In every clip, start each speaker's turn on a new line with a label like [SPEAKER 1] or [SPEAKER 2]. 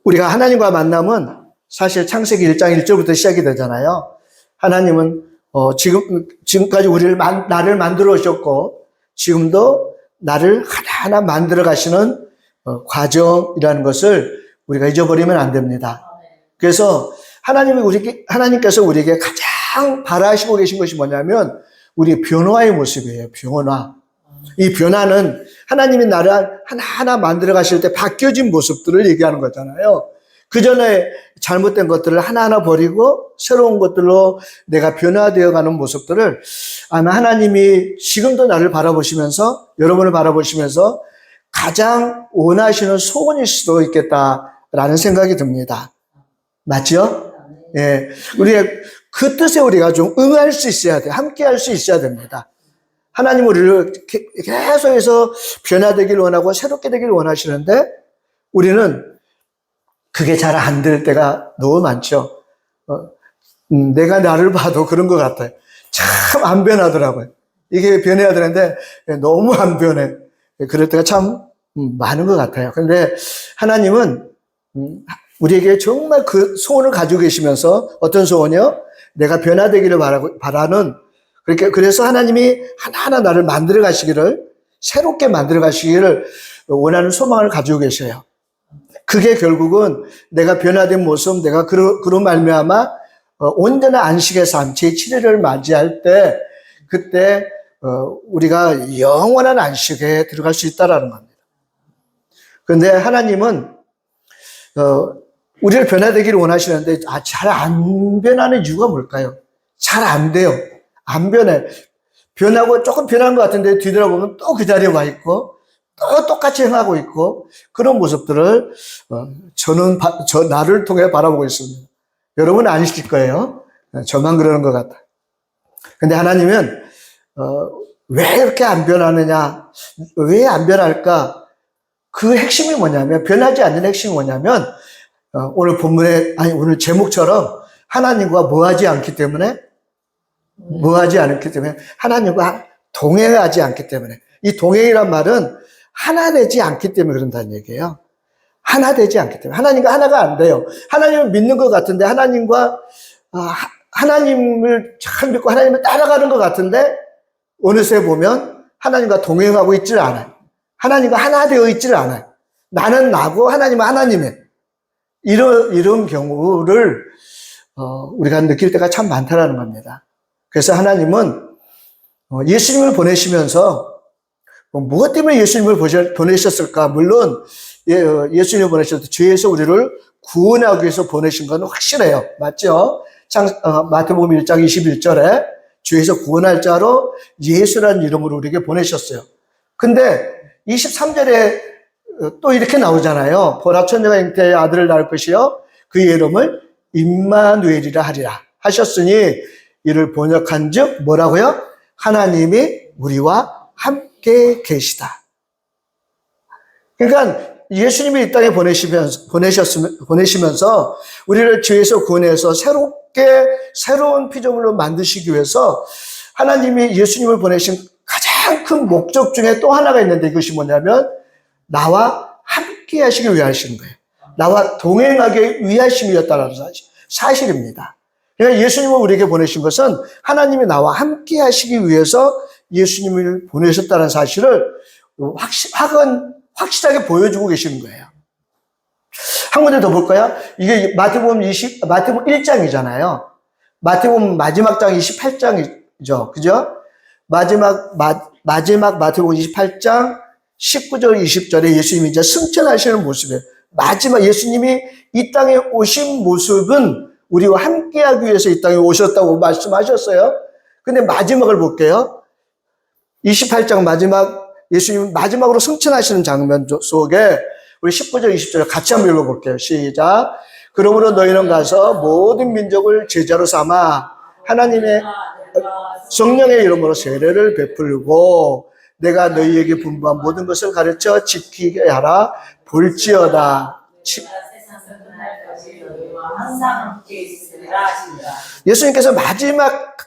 [SPEAKER 1] 우리가 하나님과 만남은 사실 창세기 1장 1절부터 시작이 되잖아요. 하나님은 지금까지 나를 만들어 오셨고 지금도 나를 하나하나 만들어 가시는 과정이라는 것을 우리가 잊어버리면 안 됩니다. 그래서 하나님께서 우리에게 가장 바라시고 계신 것이 뭐냐면 우리의 변화의 모습이에요. 변화. 이 변화는 하나님이 나를 하나하나 만들어 가실 때 바뀌어진 모습들을 얘기하는 거잖아요. 그 전에 잘못된 것들을 하나하나 버리고 새로운 것들로 내가 변화되어 가는 모습들을 아마 하나님이 지금도 나를 바라보시면서 여러분을 바라보시면서 가장 원하시는 소원일 수도 있겠다라는 생각이 듭니다. 맞죠? 예. 우리가 그 뜻에 우리가 좀 응할 수 있어야 돼. 함께 할 수 있어야 됩니다. 하나님은 우리를 계속해서 변화되기를 원하고 새롭게 되기를 원하시는데 우리는 그게 잘 안 될 때가 너무 많죠. 내가 나를 봐도 그런 것 같아요. 참 안 변하더라고요. 이게 변해야 되는데 너무 안 변해. 그럴 때가 참 많은 것 같아요. 그런데 하나님은 우리에게 정말 그 소원을 가지고 계시면서 어떤 소원이요? 내가 변화되기를 바라는 그래서 하나님이 하나하나 나를 만들어 가시기를 새롭게 만들어 가시기를 원하는 소망을 가지고 계셔요. 그게 결국은 내가 변화된 모습, 내가 그런 말미암아 온전한 안식의 삶, 제7일을 맞이할 때 그때 우리가 영원한 안식에 들어갈 수 있다라는 겁니다. 그런데 하나님은 우리를 변화되기를 원하시는데 잘 안 변하는 이유가 뭘까요? 잘 안 돼요. 안 변해. 변하고 조금 변한 것 같은데 뒤돌아보면 또 그 자리에 와 있고 또 똑같이 행하고 있고 그런 모습들을 나를 통해 바라보고 있습니다. 여러분은 아니실 거예요. 저만 그러는 것 같아요. 근데 하나님은 왜 이렇게 안 변하느냐? 왜 안 변할까? 그 핵심이 뭐냐면 변하지 않는 핵심이 뭐냐면 오늘 제목처럼 하나님과 뭐하지 않기 때문에 하나님과 동행하지 않기 때문에 이 동행이란 말은 하나 되지 않기 때문에 그런다는 얘기예요. 하나 되지 않기 때문에 하나님과 하나가 안 돼요. 하나님을 믿는 것 같은데 하나님을 잘 믿고 하나님을 따라가는 것 같은데 어느새 보면 하나님과 동행하고 있지를 않아요. 하나님과 하나 되어 있지를 않아요. 나는 나고 하나님은 하나님의 이런 경우를 우리가 느낄 때가 참 많다라는 겁니다. 그래서 하나님은 예수님을 보내시면서 무엇 때문에 예수님을 보내셨을까? 물론 예수님을 보내셔서 죄에서 우리를 구원하기 위해서 보내신 건 확실해요. 맞죠? 마태복음 1장 21절에 죄에서 구원할 자로 예수라는 이름으로 우리에게 보내셨어요. 근데 23절에 또 이렇게 나오잖아요. 보라 처녀가 잉태의 아들을 낳을 것이요 그의 이름을 임마누엘이라 하리라 하셨으니 이를 번역한즉 뭐라고요? 하나님이 우리와 함께 계시다. 그러니까 예수님이 이 땅에 보내시면서 우리를 죄에서 구원해서 새로운 피조물로 만드시기 위해서 하나님이 예수님을 보내신 가장 큰 목적 중에 또 하나가 있는데 이것이 뭐냐면 나와 함께 하시기 위해 하시는 거예요. 나와 동행하기 위하심이었다는 사실입니다. 그러니까 예수님을 우리에게 보내신 것은 하나님이 나와 함께 하시기 위해서 예수님을 보내셨다는 사실을 확실하게 보여주고 계시는 거예요. 한 군데 더 볼까요? 이게 마태복음 1장이잖아요. 마태복음 마지막 장 28장이죠. 그죠? 마지막 마태복음 28장 19절 20절에 예수님이 이제 승천하시는 모습이에요. 마지막 예수님이 이 땅에 오신 모습은 우리와 함께하기 위해서 이 땅에 오셨다고 말씀하셨어요. 근데 마지막을 볼게요. 28장 예수님 마지막으로 승천하시는 장면 속에 우리 19절 20절 같이 한번 읽어볼게요. 시작. 그러므로 너희는 가서 모든 민족을 제자로 삼아 하나님의 성령의 이름으로 세례를 베풀고 내가 너희에게 분부한 모든 것을 가르쳐 지키게 하라. 볼지어다. 예수님께서 마지막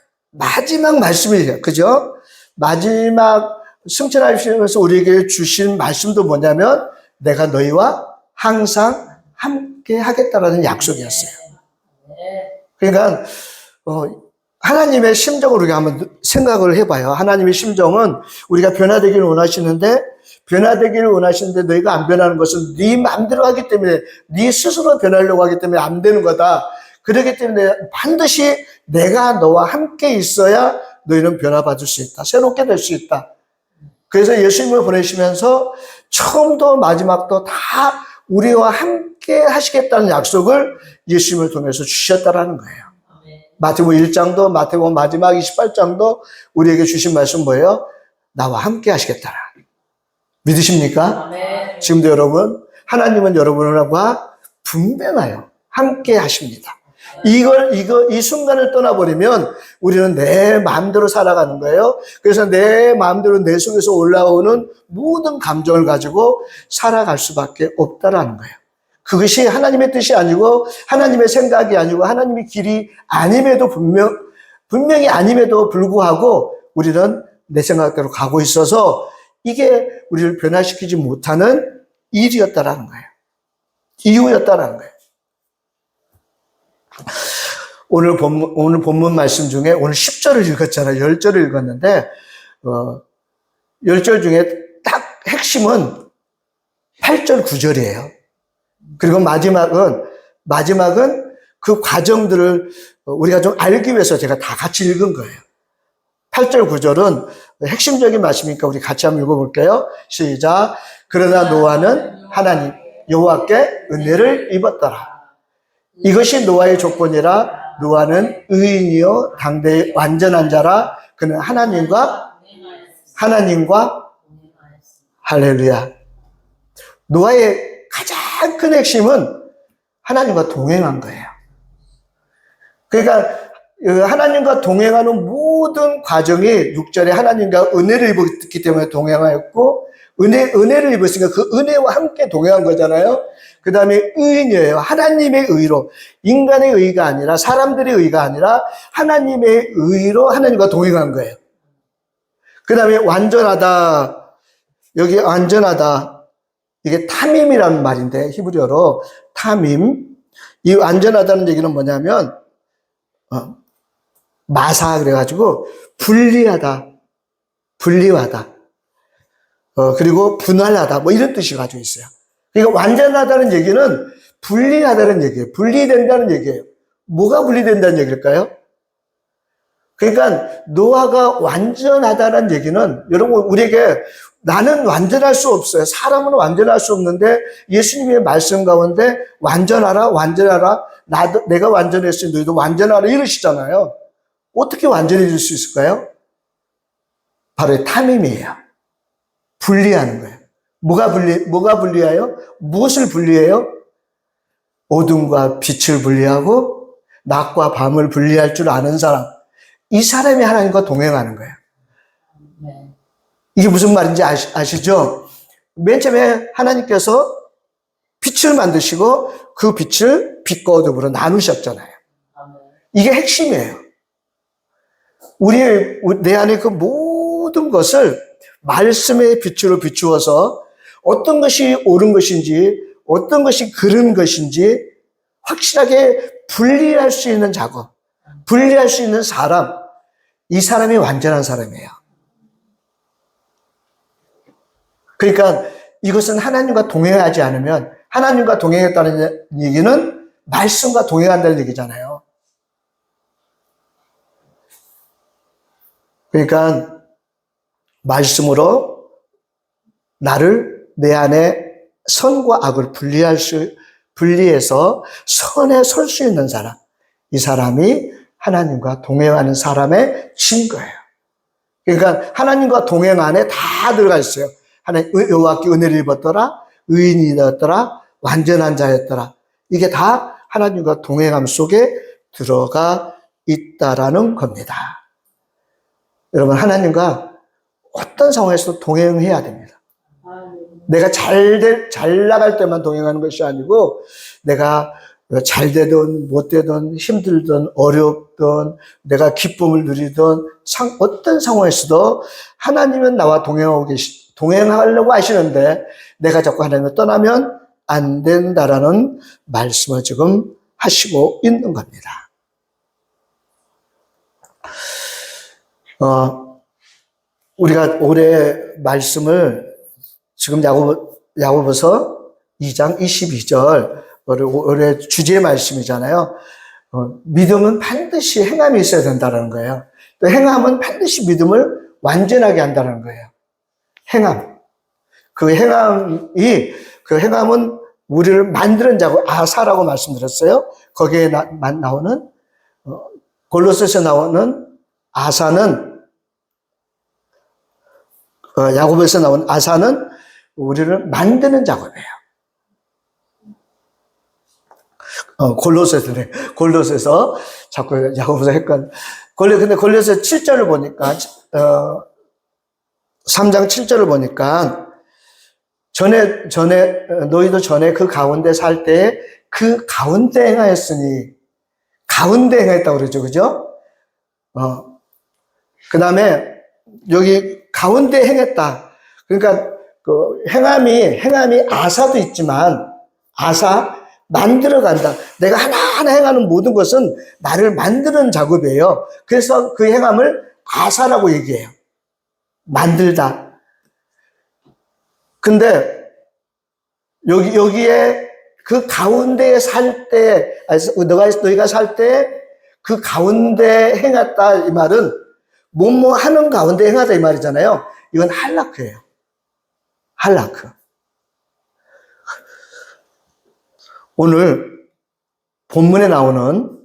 [SPEAKER 1] 말씀이에요. 그죠? 마지막 승천하시면서 우리에게 주신 말씀도 뭐냐면 내가 너희와 항상 함께 하겠다라는 약속이었어요. 그러니까 하나님의 심정을 우리가 한번 생각을 해봐요. 하나님의 심정은 우리가 변화되기를 원하시는데 너희가 안 변하는 것은 네 마음대로 하기 때문에, 네 스스로 변하려고 하기 때문에 안 되는 거다. 그렇기 때문에 반드시 내가 너와 함께 있어야 너희는 변화받을 수 있다. 새롭게 될 수 있다. 그래서 예수님을 보내시면서 처음도 마지막도 다 우리와 함께 하시겠다는 약속을 예수님을 통해서 주셨다라는 거예요. 마태복음 1장도 마태복음 마지막 28장도 우리에게 주신 말씀 뭐예요? 나와 함께 하시겠다라. 믿으십니까?
[SPEAKER 2] 네.
[SPEAKER 1] 지금도 여러분, 하나님은 여러분과 분명하여 함께 하십니다. 이 순간을 떠나버리면 우리는 내 마음대로 살아가는 거예요. 그래서 내 마음대로 내 속에서 올라오는 모든 감정을 가지고 살아갈 수밖에 없다라는 거예요. 그것이 하나님의 뜻이 아니고 하나님의 생각이 아니고 하나님의 길이 아님에도 분명히 아님에도 불구하고 우리는 내 생각대로 가고 있어서 이게 우리를 변화시키지 못하는 일이었다라는 거예요. 이유였다라는 거예요. 오늘 본문 말씀 중에 오늘 10절을 읽었잖아요. 10절을 읽었는데 10절 중에 딱 핵심은 8절 9절이에요. 그리고 마지막은 그 과정들을 우리가 좀 알기 위해서 제가 다 같이 읽은 거예요. 8절 9절은 핵심적인 말씀이니까 우리 같이 한번 읽어볼게요. 시작. 그러나 노아는 하나님 여호와께 은혜를 입었더라. 이것이 노아의 조건이라. 노아는 의인이요 당대의 완전한 자라. 그는 하나님과 할렐루야. 노아의 가장 큰 핵심은 하나님과 동행한 거예요. 그러니까 하나님과 동행하는 모든 과정이 6절에 하나님과 은혜를 입었기 때문에 동행하였고, 은혜를 입었으니까 그 은혜와 함께 동행한 거잖아요. 그 다음에 의인이에요. 하나님의 의로, 인간의 의가 아니라, 사람들의 의가 아니라 하나님의 의로 하나님과 동행한 거예요. 그 다음에 완전하다. 여기 완전하다. 이게 타밈이라는 말인데, 히브리어로 타밈. 이 완전하다는 얘기는 뭐냐면 마사 그래가지고 분리하다, 그리고 분할하다 뭐 이런 뜻이 가지고 있어요. 그러니까 완전하다는 얘기는 분리하다는 얘기예요. 분리된다는 얘기예요. 뭐가 분리된다는 얘기일까요? 그러니까 노아가 완전하다는 얘기는 여러분 우리에게 나는 완전할 수 없어요. 사람은 완전할 수 없는데 예수님의 말씀 가운데 완전하라. 내가 완전했으니 너희도 완전하라 이러시잖아요. 어떻게 완전해질 수 있을까요? 바로 타밈이에요. 분리하는 거예요. 뭐가 분리해요? 무엇을 분리해요? 어둠과 빛을 분리하고 낮과 밤을 분리할 줄 아는 사람. 이 사람이 하나님과 동행하는 거예요. 이게 무슨 말인지 아시죠? 맨 처음에 하나님께서 빛을 만드시고 그 빛을 빛과 어둠으로 나누셨잖아요. 이게 핵심이에요. 내 안에 그 모든 것을 말씀의 빛으로 비추어서 어떤 것이 옳은 것인지 어떤 것이 그른 것인지 확실하게 분리할 수 있는 작업, 분리할 수 있는 사람, 이 사람이 완전한 사람이에요. 그러니까 이것은 하나님과 동행하지 않으면, 하나님과 동행했다는 얘기는 말씀과 동행한다는 얘기잖아요. 그러니까 말씀으로 내 안에 선과 악을 분리해서 선에 설 수 있는 사람, 이 사람이 하나님과 동행하는 사람의 증거예요. 그러니까 하나님과 동행 안에 다 들어가 있어요. 여호와께 은혜를 입었더라, 의인이 되었더라, 완전한 자였더라. 이게 다 하나님과 동행함 속에 들어가 있다라는 겁니다. 여러분, 하나님과 어떤 상황에서도 동행해야 됩니다. 내가 잘 나갈 때만 동행하는 것이 아니고, 내가 잘 되든 못 되든 힘들든 어렵든 내가 기쁨을 누리든 어떤 상황에서도 하나님은 나와 동행하려고 하시는데 내가 자꾸 하나님을 떠나면 안 된다라는 말씀을 지금 하시고 있는 겁니다. 우리가 올해 말씀을 지금 야고보서 2장 22절 올해 주제의 말씀이잖아요. 믿음은 반드시 행함이 있어야 된다는 거예요. 또 행함은 반드시 믿음을 완전하게 한다는 거예요. 행함. 그 행함은 우리를 만드는 자고 아사라고 말씀드렸어요. 거기에 나오는 골로새서 나오는 아사는 야고보에서 나온 아사는 우리를 만드는 작업이에요. 골로새서 자꾸 야고보서 헷갈려. 근데 골로새 7절을 보니까 3장 7절을 보니까 너희도 전에 그 가운데 살 때 그 가운데 행하였으니 가운데 행했다고 그러죠. 그죠? 그 다음에 여기 가운데 행했다. 그러니까 그 행함이 아사도 있지만 만들어간다. 내가 하나하나 행하는 모든 것은 나를 만드는 작업이에요. 그래서 그 행함을 아사라고 얘기해요. 만들다. 근데 여기에 그 가운데에 살 때, 너희가 살 때 그 가운데 행했다 이 말은 뭐뭐 하는 가운데 행하다 이 말이잖아요. 이건 할라크예요. 할라크. 오늘 본문에 나오는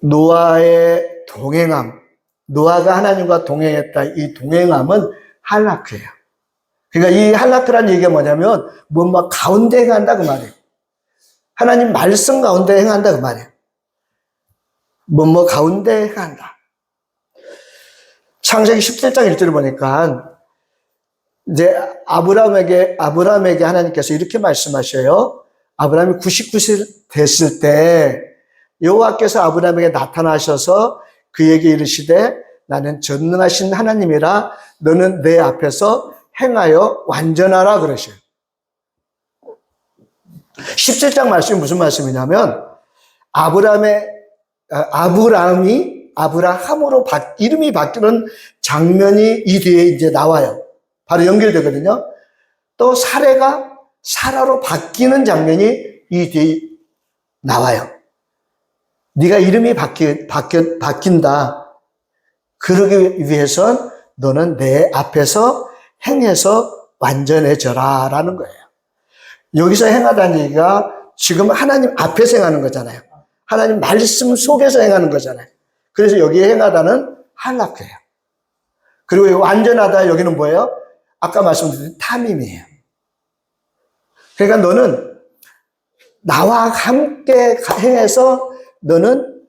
[SPEAKER 1] 노아의 동행함, 노아가 하나님과 동행했다. 이 동행함은 할라크예요. 그러니까 이 할라크란 얘기가 뭐냐면 뭐 가운데 행한다 그 말이에요. 하나님 말씀 가운데 행한다 그 말이에요. 뭐 가운데 행한다. 창세기 17장 1절을 보니까 이제 아브라함에게 하나님께서 이렇게 말씀하셔요. 아브라함이 99세 됐을 때 여호와께서 아브라함에게 나타나셔서 그에게 이르시되 나는 전능하신 하나님이라 너는 내 앞에서 행하여 완전하라 그러셔요. 17장 말씀이 무슨 말씀이냐면 아브라함으로 이름이 바뀌는 장면이 이 뒤에 이제 나와요. 바로 연결되거든요. 또 사례가 사라로 바뀌는 장면이 이 뒤에 나와요. 네가 이름이 바뀐다. 그러기 위해선 너는 내 앞에서 행해서 완전해져라 라는 거예요. 여기서 행하다는 얘기가 지금 하나님 앞에서 행하는 거잖아요. 하나님 말씀 속에서 행하는 거잖아요. 그래서 여기에 행하다는 할라크예요. 그리고 완전하다 여기는 뭐예요? 아까 말씀드린 탐임이에요. 그러니까 너는 나와 함께 행해서 너는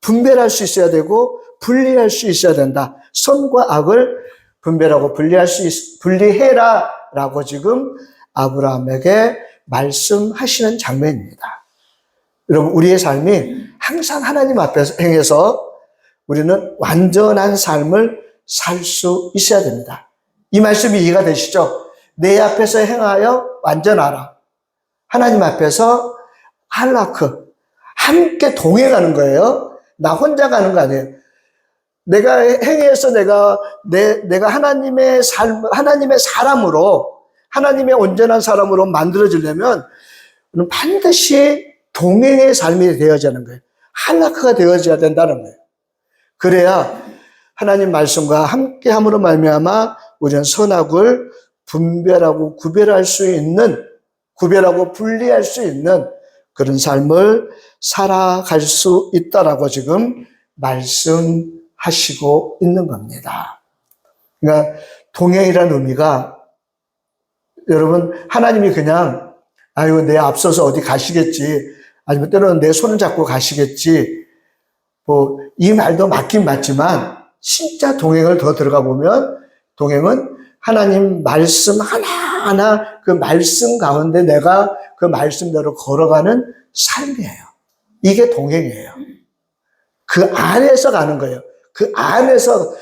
[SPEAKER 1] 분별할 수 있어야 되고 분리할 수 있어야 된다. 선과 악을 분별하고 분리해라 라고 지금 아브라함에게 말씀하시는 장면입니다. 여러분, 우리의 삶이 항상 하나님 앞에서 행해서 우리는 완전한 삶을 살 수 있어야 됩니다. 이 말씀이 이해가 되시죠? 내 앞에서 행하여 완전하라. 하나님 앞에서 할라크. 함께 동행하는 거예요. 나 혼자 가는 거 아니에요. 내가 행해서 내가 하나님의 사람으로, 하나님의 온전한 사람으로 만들어지려면 반드시 동행의 삶이 되어져야 하는 거예요. 할라크가 되어져야 된다는 거예요. 그래야 하나님 말씀과 함께 함으로 말미암아 우리는 선악을 분별하고 구별할 수 있는, 구별하고 분리할 수 있는 그런 삶을 살아갈 수 있다라고 지금 말씀하시고 있는 겁니다. 그러니까 동행이라는 의미가 여러분 하나님이 그냥 아유 내 앞서서 어디 가시겠지 아니면 때로는 내 손을 잡고 가시겠지 뭐 이 말도 맞긴 맞지만 진짜 동행을 더 들어가 보면 동행은 하나님 말씀 하나하나 그 말씀 가운데 내가 그 말씀대로 걸어가는 삶이에요. 이게 동행이에요. 그 안에서 가는 거예요. 그 안에서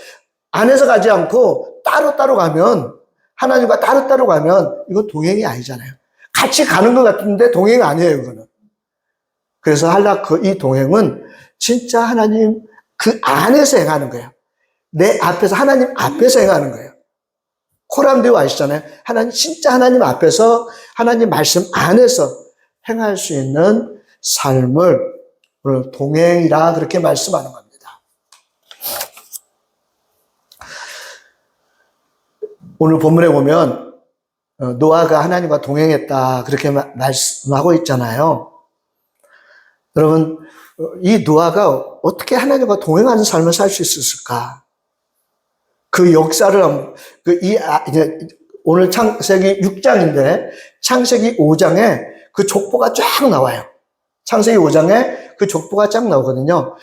[SPEAKER 1] 가지 않고 따로 가면 하나님과 따로따로 가면 이건 동행이 아니잖아요. 같이 가는 것 같은데 동행이 아니에요, 이거는. 그래서 이 동행은 진짜 하나님 그 안에서 행하는 거예요. 내 앞에서, 하나님 앞에서 행하는 거예요. 코람데오 아시잖아요. 진짜 하나님 앞에서, 하나님 말씀 안에서 행할 수 있는 삶을 오늘 동행이라 그렇게 말씀하는 겁니다. 오늘 본문에 보면 노아가 하나님과 동행했다 그렇게 말씀하고 있잖아요. 여러분, 이 노아가 어떻게 하나님과 동행하는 삶을 살 수 있었을까? 그 역사를 오늘 창세기 6장인데 창세기 5장에 그 족보가 쫙 나와요. 창세기 5장에 그 족보가 쫙 나오거든요.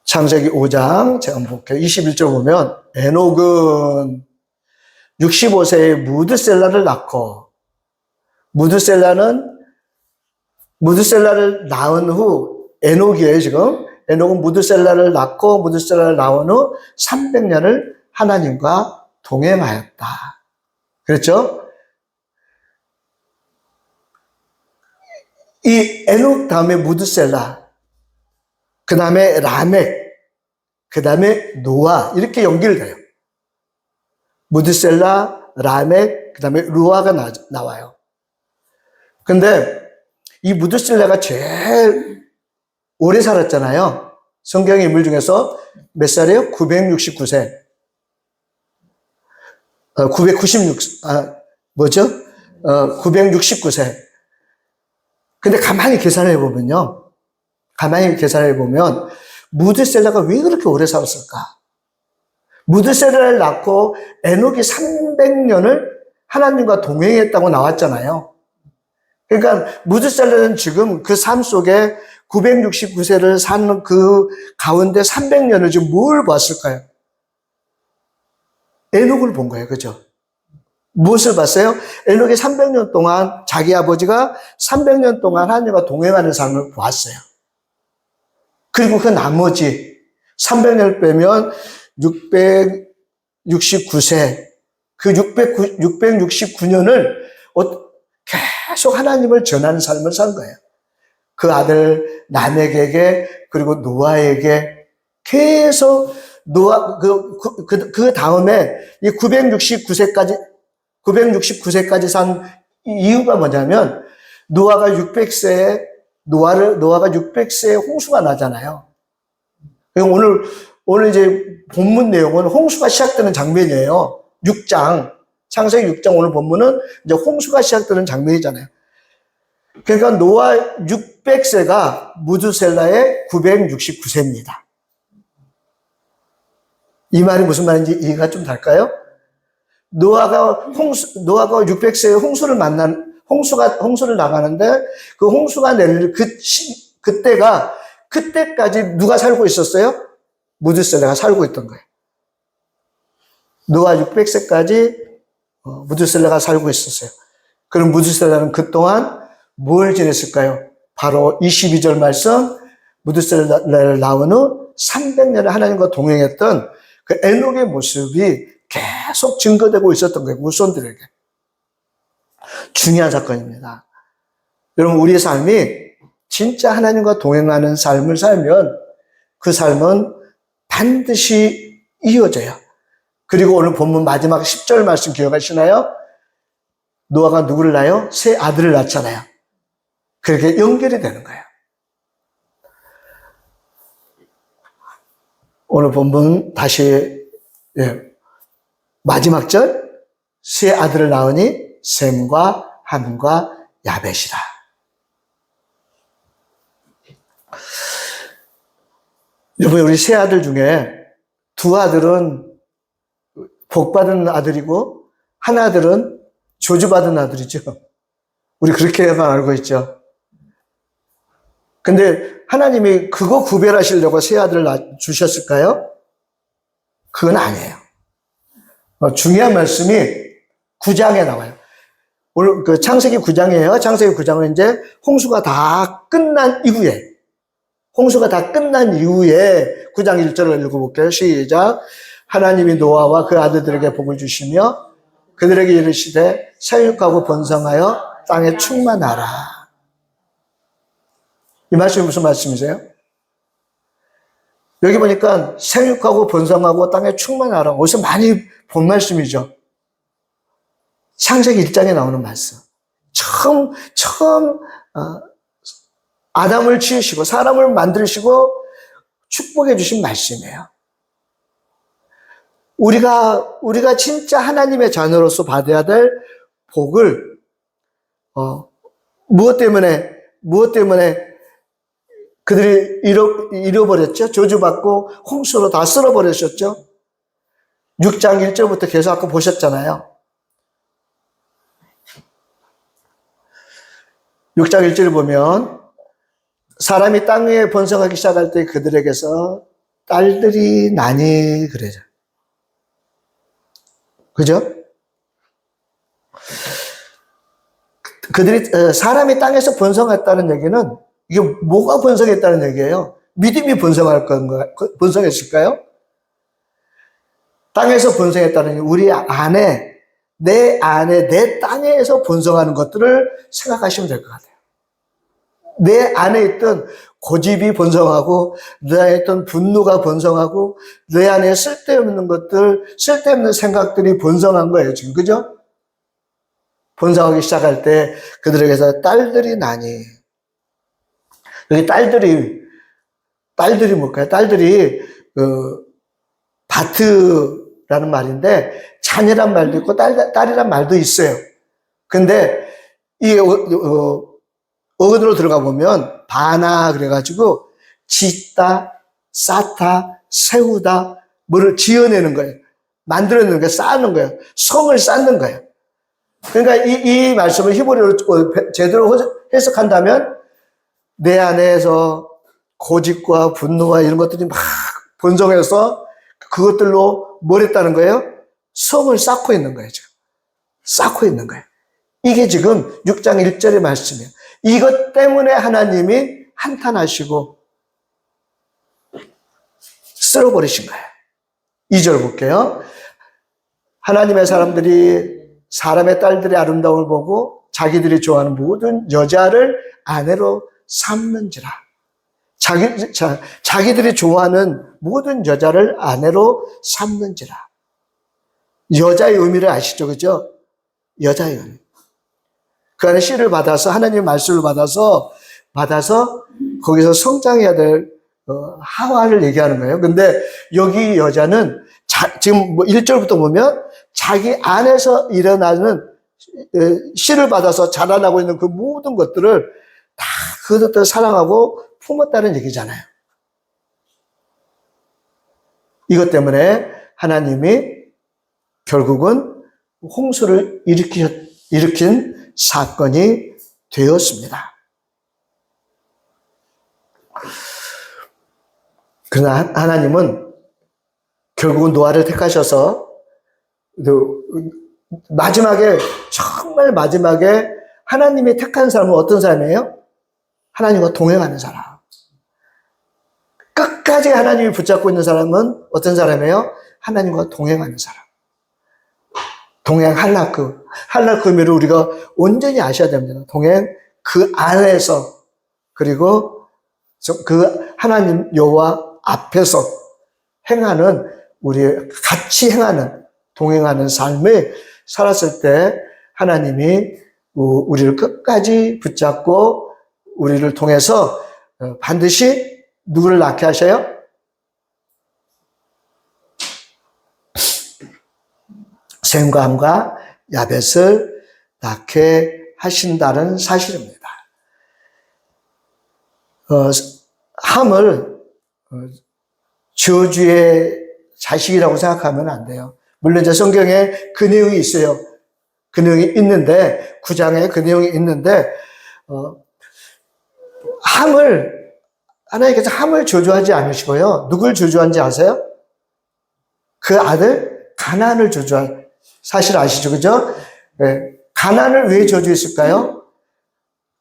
[SPEAKER 1] 창세기 5장 제가 한번 볼게요. 21절 보면 에녹은 65세에 무드셀라를 낳고 무드셀라를 낳은 후 에녹이에요 지금. 에녹은 무드셀라를 낳고 무드셀라를 낳은 후 300년을 하나님과 동행하였다. 그렇죠? 이 에녹 다음에 무드셀라, 그 다음에 라멕, 그 다음에 노아 이렇게 연결돼요. 무드셀라, 라멕, 그 다음에 노아가 나와요. 근데 이 무드셀라가 제일 오래 살았잖아요. 성경의 인물 중에서 몇 살이에요? 969세. 969세. 근데 가만히 계산해 보면 무드셀라가 왜 그렇게 오래 살았을까? 무드셀라를 낳고 에녹이 300년을 하나님과 동행했다고 나왔잖아요. 그러니까 무드셀라는 지금 그 삶 속에 969세를 사는 그 가운데 300년을 지금 뭘 봤을까요? 에녹을 본 거예요. 그죠? 무엇을 봤어요? 에녹이 300년 동안 자기 아버지가 300년 동안 하나님과 동행하는 삶을 보았어요. 그리고 그 나머지 300년을 빼면 669세, 그 669년을 계속 하나님을 전하는 삶을 산 거예요. 그 아들 라멕에게 그리고 노아에게 계속 그 다음에 이 969세까지 산 이유가 뭐냐면 노아가 600세에 홍수가 나잖아요. 오늘 이제 본문 내용은 홍수가 시작되는 장면이에요. 6장. 창세기 6장 오늘 본문은 이제 홍수가 시작되는 장면이잖아요. 그러니까 노아 600세가 무드셀라의 969세입니다. 이 말이 무슨 말인지 이해가 좀 될까요? 노아가 600세에 홍수를 나가는데 그 홍수가 내릴 그때까지 누가 살고 있었어요? 무드셀라가 살고 있던 거예요. 노아 600세까지 무드셀라가 살고 있었어요. 그럼 무드셀라는 그동안 뭘 지냈을까요? 바로 22절 말씀, 무드셀라를 낳은 후 300년을 하나님과 동행했던 그 에녹의 모습이 계속 증거되고 있었던 거예요. 후손들에게. 중요한 사건입니다. 여러분, 우리의 삶이 진짜 하나님과 동행하는 삶을 살면 그 삶은 반드시 이어져요. 그리고 오늘 본문 마지막 10절 말씀 기억하시나요? 노아가 누구를 낳아요? 세 아들을 낳잖아요. 그렇게 연결이 되는 거예요. 오늘 본문 다시 마지막 절, 세 아들을 낳으니 셈과 함과 야벳이라. 여러분, 우리 세 아들 중에 두 아들은 복받은 아들이고 한 아들은 저주받은 아들이죠. 우리 그렇게만 알고 있죠. 근데 하나님이 그거 구별하시려고 세 아들을 주셨을까요? 그건 아니에요. 중요한 말씀이 9장에 나와요. 오늘 그 창세기 9장이에요. 창세기 9장은 이제 홍수가 다 끝난 이후에 홍수가 다 끝난 이후에 9장 1절을 읽어볼게요. 시작. 하나님이 노아와 그 아들들에게 복을 주시며 그들에게 이르시되 생육하고 번성하여 땅에 충만하라. 이 말씀이 무슨 말씀이세요? 여기 보니까 생육하고 번성하고 땅에 충만하라. 어디서 많이 본 말씀이죠. 창세기 1장에 나오는 말씀. 처음 아담을 지으시고 사람을 만드시고 축복해 주신 말씀이에요. 우리가 진짜 하나님의 자녀로서 받아야 될 복을 무엇 때문에 그들이 잃어버렸죠? 저주받고 홍수로 다 쓸어버렸었죠? 6장 1절부터 계속 아까 보셨잖아요. 6장 1절을 보면 사람이 땅 위에 번성하기 시작할 때 그들에게서 딸들이 나니 그래요. 그죠? 사람이 땅에서 번성했다는 얘기는 이게 뭐가 번성했다는 얘기예요? 믿음이 번성할 건가? 번성했을까요? 땅에서 번성했다는 얘기, 우리 안에, 내 땅에서 번성하는 것들을 생각하시면 될 것 같아요. 내 안에 있던 고집이 번성하고, 내 안에 있던 분노가 번성하고, 내 안에 쓸데없는 것들, 쓸데없는 생각들이 번성한 거예요, 지금. 그죠? 번성하기 시작할 때 그들에게서 딸들이 나니. 여기 딸들이 뭘까요? 딸들이, 바트라는 말인데, 자녀란 말도 있고, 딸이란 말도 있어요. 근데, 이게, 어근으로 들어가 보면, 바나, 그래가지고, 짓다, 쌓다, 세우다, 뭐를 지어내는 거예요. 만들어내는 거예요. 쌓는 거예요. 성을 쌓는 거예요. 그러니까 이 말씀을 히브리어로 제대로 해석한다면, 내 안에서 고집과 분노와 이런 것들이 막 번성해서 그것들로 뭘 했다는 거예요? 성을 쌓고 있는 거예요, 지금. 쌓고 있는 거예요. 이게 지금 6장 1절의 말씀이에요. 이것 때문에 하나님이 한탄하시고 쓸어버리신 거예요. 2절 볼게요. 하나님의 사람들이 사람의 딸들의 아름다움을 보고 자기들이 좋아하는 모든 여자를 아내로 삼는지라. 자기들이 좋아하는 모든 여자를 아내로 삼는지라. 여자의 의미를 아시죠? 그죠? 여자의 의미. 그 안에 씨를 받아서, 하나님의 말씀을 받아서 거기서 성장해야 될 하와를 얘기하는 거예요. 근데 여기 여자는 지금 뭐 1절부터 보면 자기 안에서 일어나는 씨를 받아서 자라나고 있는 그 모든 것들을 다 그것들을 사랑하고 품었다는 얘기잖아요. 이것 때문에 하나님이 결국은 홍수를 일으킨 사건이 되었습니다. 그러나 하나님은 결국은 노아를 택하셔서 정말 마지막에 하나님이 택한 사람은 어떤 사람이에요? 하나님과 동행하는 사람. 끝까지 하나님이 붙잡고 있는 사람은 어떤 사람이에요? 하나님과 동행하는 사람. 동행 할라크. 할라크 의미를 우리가 온전히 아셔야 됩니다. 동행, 그 안에서, 그리고 그 하나님 여호와 앞에서 행하는, 같이 행하는, 동행하는 삶을 살았을 때 하나님이 우리를 끝까지 붙잡고 우리를 통해서 반드시 누구를 낳게 하셔요? 셈과 함과 야벳을 낳게 하신다는 사실입니다. 함을 저주의 자식이라고 생각하면 안 돼요. 물론 이제 성경에 그 내용이 있어요. 그 내용이 있는데, 9장에 그 내용이 있는데, 하나님께서 함을 저주하지 않으시고요. 누굴 저주한지 아세요? 그 아들 가나안을 저주한 사실 아시죠? 그죠? 네. 가나안을 왜 저주했을까요?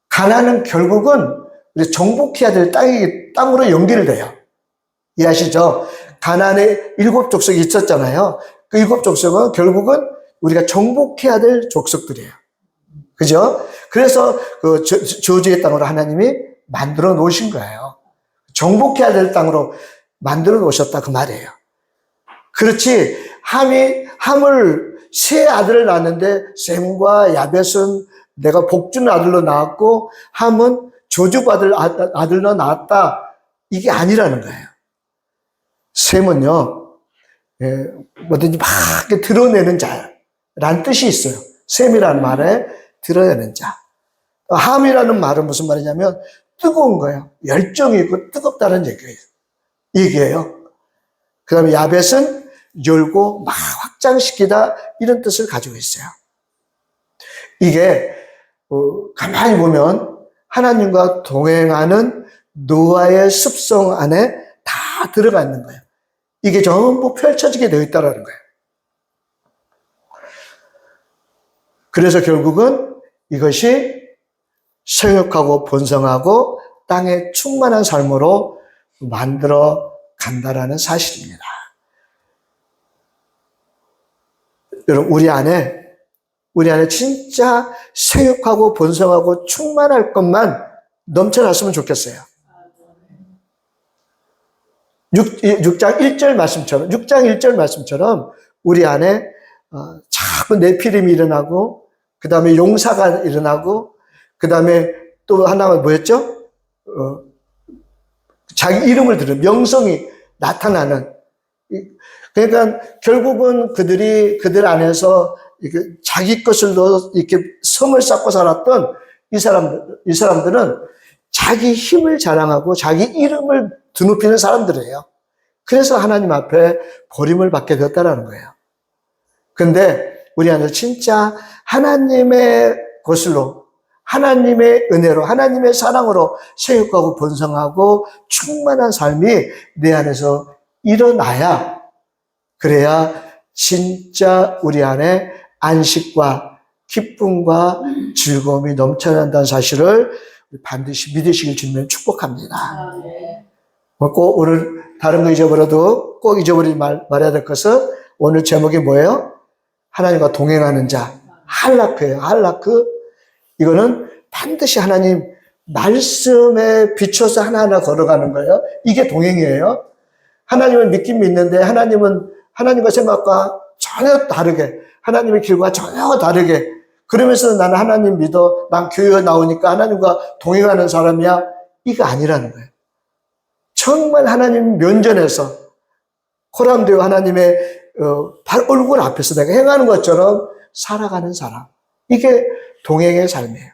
[SPEAKER 1] 가나안은 결국은 우리 정복해야 될 땅으로 연결돼요. 이해하시죠? 가나안에 7족속이 있었잖아요. 그 7족속은 결국은 우리가 정복해야 될 족속들이에요. 그죠? 그래서 그 저주의 땅으로 하나님이 만들어 놓으신 거예요. 정복해야 될 땅으로 만들어 놓으셨다 그 말이에요. 그렇지, 함을 세 아들을 낳았는데 셈과 야벳은 내가 복주는 아들로 낳았고 함은 저주받을 아들로 낳았다, 이게 아니라는 거예요. 셈은요, 뭐든지 막 드러내는 자란 뜻이 있어요. 셈이라는 말에 드러내는 자. 함이라는 말은 무슨 말이냐면 뜨거운 거예요. 열정이 있고 뜨겁다는 얘기예요. 그 다음에 야벳은 열고 막 확장시키다, 이런 뜻을 가지고 있어요. 이게 가만히 보면 하나님과 동행하는 노아의 습성 안에 다 들어가 있는 거예요. 이게 전부 펼쳐지게 되어 있다는 거예요. 그래서 결국은 이것이 생육하고 번성하고 땅에 충만한 삶으로 만들어 간다라는 사실입니다. 여러분, 우리 안에 진짜 생육하고 번성하고 충만할 것만 넘쳐났으면 좋겠어요. 6장 1절 말씀처럼 우리 안에 자꾸 네피림이 일어나고, 그 다음에 용사가 일어나고, 그 다음에 또 하나가 뭐였죠? 자기 이름을 들은 명성이 나타나는. 그러니까 결국은 그들 안에서 자기 것을 넣어 이렇게 성을 쌓고 살았던 이 사람들은 자기 힘을 자랑하고 자기 이름을 드높이는 사람들이에요. 그래서 하나님 앞에 버림을 받게 되었다는 거예요. 근데 우리 안에 진짜 하나님의 것으로, 하나님의 은혜로, 하나님의 사랑으로 생육하고 번성하고 충만한 삶이 내 안에서 일어나야, 그래야 진짜 우리 안에 안식과 기쁨과 즐거움이 넘쳐난다는 사실을 반드시 믿으시길 주님은 축복합니다. 꼭 오늘 다른 거 잊어버려도 꼭 잊어버리지 말아야 될 것은, 오늘 제목이 뭐예요? 하나님과 동행하는 자, 할라크예요. 할라크. 이거는 반드시 하나님 말씀에 비춰서 하나하나 걸어가는 거예요. 이게 동행이에요. 하나님을 믿긴 믿는데 하나님은 하나님과 생각과 전혀 다르게, 하나님의 길과 전혀 다르게, 그러면서 나는 하나님 믿어, 난 교회 나오니까 하나님과 동행하는 사람이야, 이거 아니라는 거예요. 정말 하나님 면전에서 코람되어 하나님의 얼굴 앞에서 내가 행하는 것처럼 살아가는 사람, 이게 동행의 삶이에요.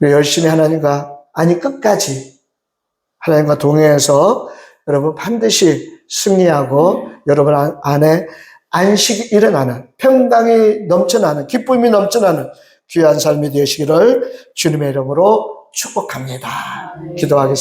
[SPEAKER 1] 열심히 하나님과, 아니 끝까지 하나님과 동행해서 여러분 반드시 승리하고 여러분 안에 안식이 일어나는, 평강이 넘쳐나는, 기쁨이 넘쳐나는 귀한 삶이 되시기를 주님의 이름으로 축복합니다. 기도하겠습니다.